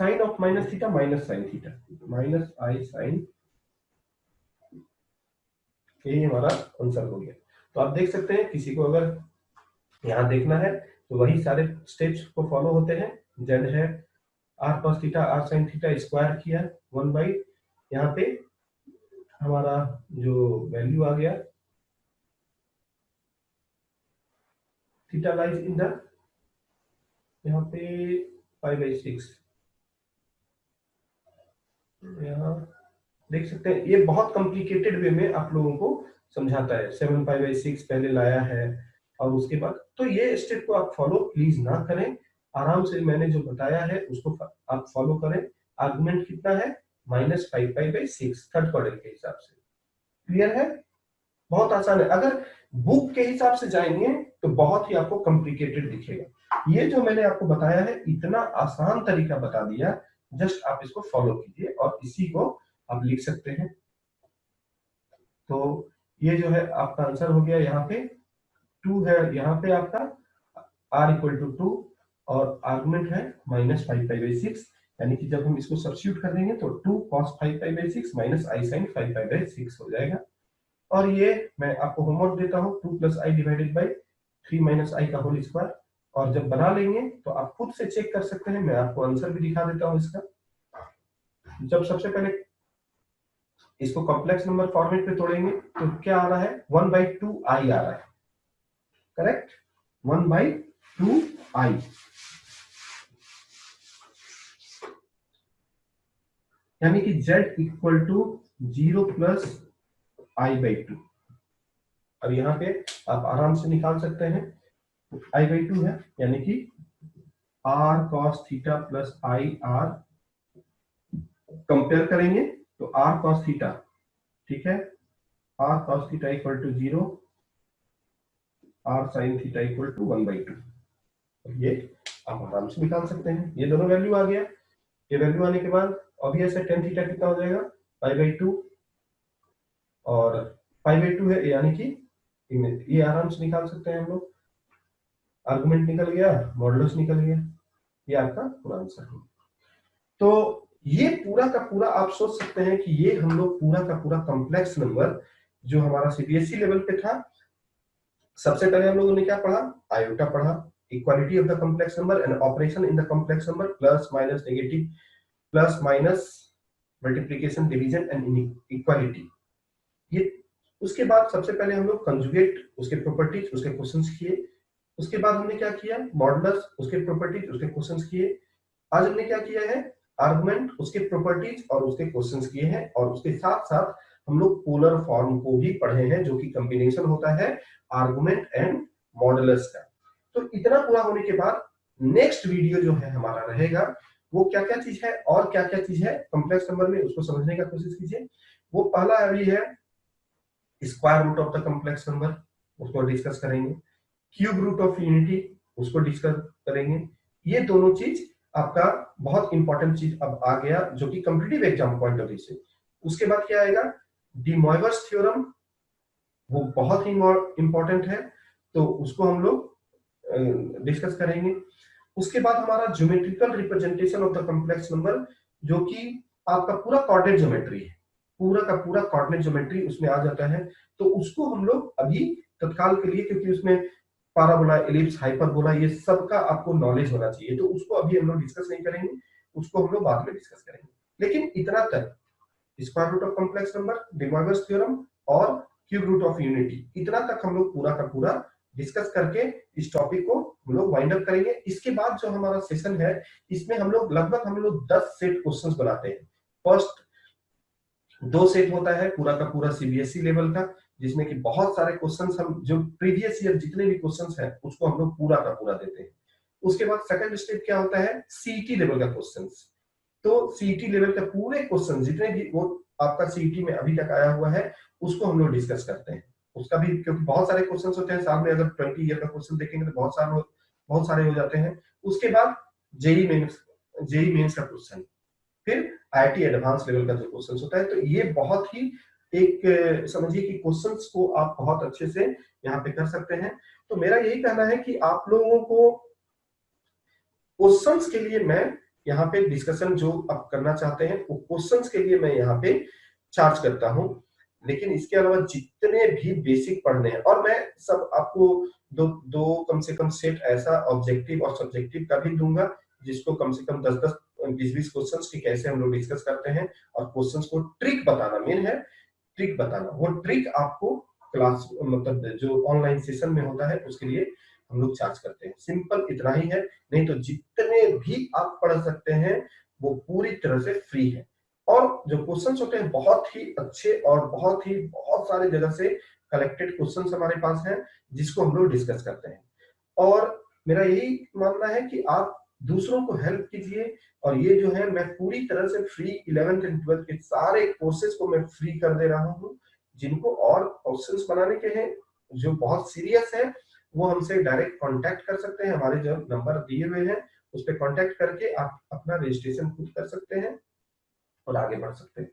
sine of minus theta minus sine theta minus i sine, ये हमारा आंसर हो गया। तो आप देख सकते हैं किसी को अगर यहाँ देखना है तो वही सारे स्टेप्स को फॉलो होते हैं। जेड है r cos theta r sine theta square किया 1 बाई, यहाँ पे हमारा जो वैल्यू आ गया थीटा लाइज इन द, यहाँ पे पाई बाई 6, यहाँ देख सकते हैं ये बहुत कॉम्प्लिकेटेड वे में आप लोगों को समझाता है। 7 पाई बाई 6 पहले लाया है और उसके बाद, तो ये स्टेप को आप फॉलो प्लीज ना करें, आराम से मैंने जो बताया है उसको आप फॉलो करें। आर्गुमेंट कितना है -5 पाई बाई 6 थर्ड क्वाड्रेंट के हिसाब से। क्लियर है, बहुत आसान है। अगर बुक के हिसाब से जाएंगे तो बहुत ही आपको कॉम्प्लिकेटेड दिखेगा। ये जो मैंने आपको बताया है इतना आसान तरीका बता दिया, जस्ट आप इसको फॉलो कीजिए और इसी को आप लिख सकते हैं। तो ये जो है आपका आंसर हो गया, यहाँ पे 2 है, यहाँ पे आपका r इक्वल टू 2 और आर्गुमेंट है -5 पाई बाई 6, यानी कि जब हम इसको सब्स्टिट्यूट कर देंगे तो 2 cos 5 pi by 6 minus i sine 5 pi by 6 हो जाएगा। और ये मैं आपको होमवर्क देता हूँ 2 plus i divided by 3 minus i का होल स्क्वायर, और जब बना लेंगे तो आप खुद से चेक कर सकते हैं। मैं आपको आंसर भी दिखा देता हूँ इसका। जब सबसे पहले इसको कॉम्प्लेक्स नंबर फॉर्मेट पे तोड़ेंगे तो क्या आ रहा है 1/2 आई आ रहा है, करेक्ट, 1/2 आई। यानी कि z equal to 0 plus i by 2। अब यहाँ पे आप आराम से निकाल सकते हैं, आई बाई 2 है यानी कि r cos theta plus i r, compare करेंगे तो r cos थीटा, ठीक है, r cos theta equal to 0, r sin theta equal to 1/2। ये आप आराम से निकाल सकते हैं। ये दोनों वैल्यू आ गया। ये वैल्यू आने के बाद ऑब्वियस है tan थीटा कितना हो जाएगा पाई बाई 2, और पाई बाई 2 है यानी कि ये आराम से निकाल सकते हैं हम लोग। आर्गुमेंट निकल गया, मॉडुलस निकल गया, ये आपका पूरा आंसर है। तो ये पूरा का पूरा आप सोच सकते हैं कि ये हम लोग पूरा का पूरा कॉम्प्लेक्स नंबर जो हमारा सीबीएसई लेवल पे था, सबसे पहले हम लोगों ने क्या पढ़ा, आयोटा पढ़ा, equality of the complex number and operation in the complex number, plus minus negative, plus minus multiplication division and equality. ये उसके बाद सबसे पहले हम लोग कंजुगेट, उसके प्रॉपर्टीज, उसके क्वेश्चंस किए। उसके बाद हमने क्या किया, मॉडुलस, उसके प्रॉपर्टीज, उसके क्वेश्चंस किए। आज हमने क्या किया है, आर्गुमेंट, उसके प्रॉपर्टीज और उसके क्वेश्चंस किए हैं, और उसके साथ साथ हम लोग पोलर फॉर्म को भी पढ़े हैं जो कि कॉम्बिनेशन होता है आर्गुमेंट एंड मॉडुलस का। तो इतना पूरा होने के बाद नेक्स्ट वीडियो जो है हमारा रहेगा, वो क्या क्या चीज है और क्या क्या चीज है कॉम्प्लेक्स नंबर में, उसको समझने का कोशिश कीजिए। वो पहला अभी है square root of the complex number, उसको डिस्कस करेंगे। क्यूब रूट ऑफ यूनिटी, उसको डिस्कस करेंगे। ये दोनों चीज आपका बहुत इंपॉर्टेंट चीज अब आ गया जो कि competitive exam point of view से। उसके बाद क्या आएगा, डी मोइवर्स थ्योरम, वो बहुत ही इंपॉर्टेंट है, तो उसको हम लोग डिस्कस करेंगे। उसके बाद हमारा geometrical representation of the complex number, जो कि आपका पूरा कोऑर्डिनेट ज्योमेट्री है, पूरा का पूरा कोऑर्डिनेट ज्योमेट्री उसमें आ जाता है। तो उसको हम लोग अभी तत्काल के लिए, क्योंकि उसमें पाराबोला, एलिप्स, हाइपरबोला, ये सब का आपको नॉलेज होना चाहिए, तो उसको अभी हम लोग डिस्कस नहीं करेंगे, उसको हम लोग बाद में डिस्कस करेंगे। लेकिन इतना तक square root of complex number, de Moivre's theorem और क्यूब रूट ऑफ यूनिटी, इतना तक हम लोग पूरा का पूरा डिस्कस करके इस टॉपिक को हम लोग वाइंड अप करेंगे। इसके बाद जो हमारा सेशन है, इसमें हम लोग लगभग 10 सेट क्वेश्चंस बनाते हैं। फर्स्ट 2 सेट होता है पूरा का पूरा सीबीएसई लेवल का, जिसमें कि बहुत सारे क्वेश्चंस हम जो प्रीवियस ईयर जितने भी क्वेश्चंस हैं उसको हम लोग पूरा का पूरा देते हैं। उसके बाद सेकंड स्टेप क्या होता है, सीईटी लेवल का क्वेश्चंस। तो सीईटी लेवल के पूरे क्वेश्चन जितने भी वो आपका सीईटी में अभी तक आया हुआ है, उसको हम लोग डिस्कस करते हैं। उसका भी, क्योंकि बहुत सारे क्वेश्चंस होते हैं साल में, अगर 20 ईयर का क्वेश्चन देखेंगे तो बहुत सारे हो जाते हैं। उसके बाद जेईई मेंस का क्वेश्चन, फिर आईआईटी एडवांस लेवल का जो क्वेश्चन होता है। तो ये बहुत ही एक समझिए कि क्वेश्चंस को आप बहुत अच्छे से यहाँ पे कर सकते हैं। तो मेरा यही कहना है कि आप लोगों को क्वेश्चंस के लिए मैं यहाँ पे डिस्कशन जो आप करना चाहते हैं वो क्वेश्चंस के लिए मैं यहाँ पे चार्ज करता हूँ। लेकिन इसके अलावा जितने भी बेसिक पढ़ने हैं, और मैं सब आपको दो दो कम से कम सेट ऐसा ऑब्जेक्टिव और सब्जेक्टिव का भी दूंगा, जिसको कम से कम 10-10 20-20 क्वेश्चंस की कैसे हम लोग डिस्कस करते हैं, और क्वेश्चंस को ट्रिक बताना मेन है, ट्रिक बताना। वो ट्रिक आपको क्लास मतलब जो ऑनलाइन सेशन में होता है उसके लिए हम लोग चार्ज करते हैं। सिंपल इतना ही है, नहीं तो जितने भी आप पढ़ सकते हैं वो पूरी तरह से फ्री है। और जो क्वेश्चंस होते हैं बहुत ही अच्छे और बहुत सारे जगह से कलेक्टेड क्वेश्चंस हमारे पास हैं, जिसको हम लोग डिस्कस करते हैं। और मेरा यही मानना है कि आप दूसरों को हेल्प कीजिए, और ये जो है मैं पूरी तरह से फ्री 11th एंड 12th के सारे कोर्सेज को मैं फ्री कर दे रहा हूँ। जिनको और क्वेश्चंस बनाने के हैं, जो बहुत सीरियस है, वो हमसे डायरेक्ट कांटेक्ट कर सकते हैं। हमारे जो नंबर दिए हुए हैं उस पर कांटेक्ट करके आप अपना रजिस्ट्रेशन खुद कर सकते हैं और आगे बढ़ सकते हैं।